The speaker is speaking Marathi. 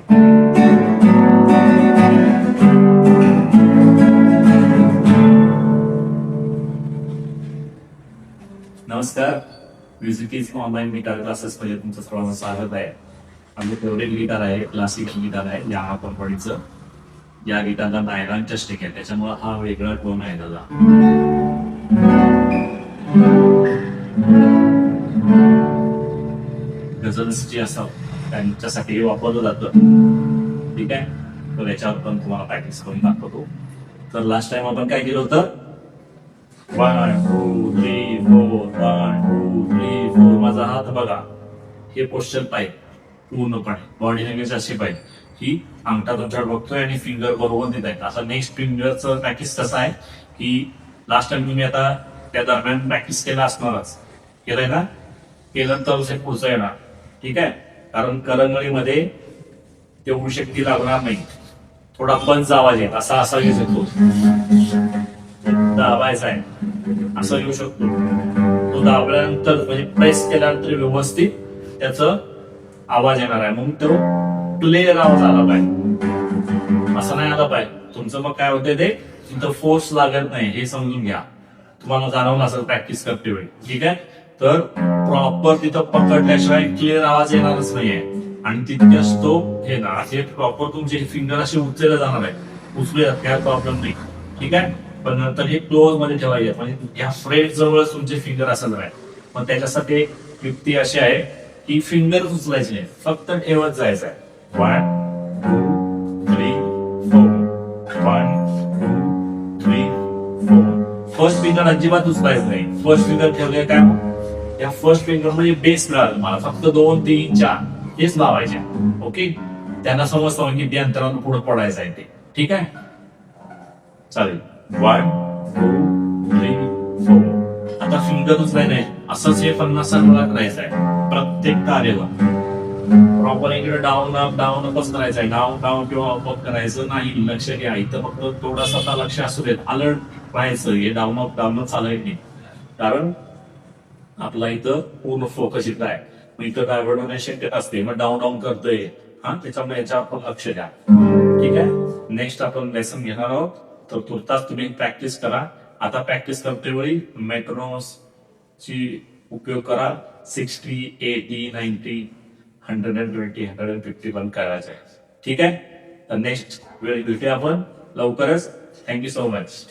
नमस्कार. Music is online guitar classes मध्ये तुमचं सर्वांचं स्वागत आहे. आमचं फेवरेट गिटार आहे, क्लासिकल गिटार आहे यामा कंपनीचं. या गिटारला नायलॉनच्या स्टिक आहे, त्याच्यामुळे हा वेगळा टोन आहे त्याचा. गझल्स जी असतात त्यांच्यासाठी वापरलं जातं. ठीक आहे, तर याच्यावर पण तुम्हाला प्रॅक्टिस करून दाखवतो. तर लास्ट टाइम आपण काय केलं होतं, 1 2 3 4 1 2 3 4. माझा हात बघा, हे पोस्चर पाहिजे पूर्णपणे, बॉडी लँग्वेज अशी पाहिजे की अंगठा तुमच्याकडे बघतोय आणि फिंगर बरोबर देत आहे. आता नेक्स्ट फिंगरचं प्रॅक्टिस कसं आहे की लास्ट टाइम तुम्ही आता त्या दरम्यान प्रॅक्टिस केला असणारच, केलंय ना, केलं तर पुढचं येणार. ठीक आहे, कारण करंगळीमध्ये तेवढी शक्ती लागणार नाही, थोडा पंच आवाज येत असा असा येऊ शकतो, दाबायचा आहे असं येऊ शकतो. तो दाबल्यानंतर म्हणजे प्रेस केल्यानंतर व्यवस्थित त्याचा आवाज येणार आहे, मग तो क्लिअर आवाज आला पाहिजे, असं नाही आला पाहिजे. तुमचं मग काय होतंय, ते तिथं फोर्स लागत नाही हे समजून घ्या. तुम्हाला जाणवलं असेल प्रॅक्टिस करते वेळी. ठीक आहे, तर प्रॉपर तिथं पकडल्याशिवाय क्लिअर आवाज येणारच नाहीये आणि तितक्याच तो हे ना असे प्रॉपर तुमचे फिंगर असे उचलले जाणार आहे, उचलूयात काय प्रॉब्लेम नाही. ठीक आहे, पण नंतर हे क्लोज मध्ये ठेवायचे, म्हणजे या फ्रेट जवळच तुमचे फिंगर असणार आहे. मग त्याच्यासाठी एक युक्ती अशी आहे की फिंगर उचलायचे नाही, फक्त ठेवत जायचं आहे. 1 2 3 4 1 2 3 4. फर्स्ट फिंगर अजिबात उचलायचं नाही. फर्स्ट फिंगर ठेवले काय, या फर्स्ट फिंगर मध्ये बेस मिळालं मला, फक्त 2 3 4 हेच लावायचे. ओके, त्यांना समजतं किती अंतरानं पुढे पडायचं आहे ते. ठीक आहे, चालेल. 1 2 3 4. आता फिंगर उचलायचं नाही, असंच हे 50 वेळा करायचं आहे प्रत्येक कार्याला. प्रॉपर इकडे डाऊन अपच करायचं आहे, डाऊन डाऊन किंवा अप करायचं नाही. लक्ष घ्या, इथं फक्त थोडासा लक्ष असू देत, अलर्ट राहायचं. हे डाऊन अप चालायचं नाही, कारण आपला इथं पूर्ण फोकस इथं आहे. मग इथं डायव्हर्ट होण्याची शक्यता असते, मग डाऊन करतोय हा, त्याच्यामुळे याच्यावर आपण लक्ष द्या. ठीक आहे, नेक्स्ट आपण लेसन घेणार आहोत, तर तुर्तास तुम्ही प्रॅक्टिस करा. आता प्रॅक्टिस करते वेळी मेट्रोनोम्स ची उपयोग करा. 60 80 90 120 150 पण करायचं आहे. ठीक आहे, तर नेक्स्ट वेळी भेटूया आपण लवकरच. Thank you so much.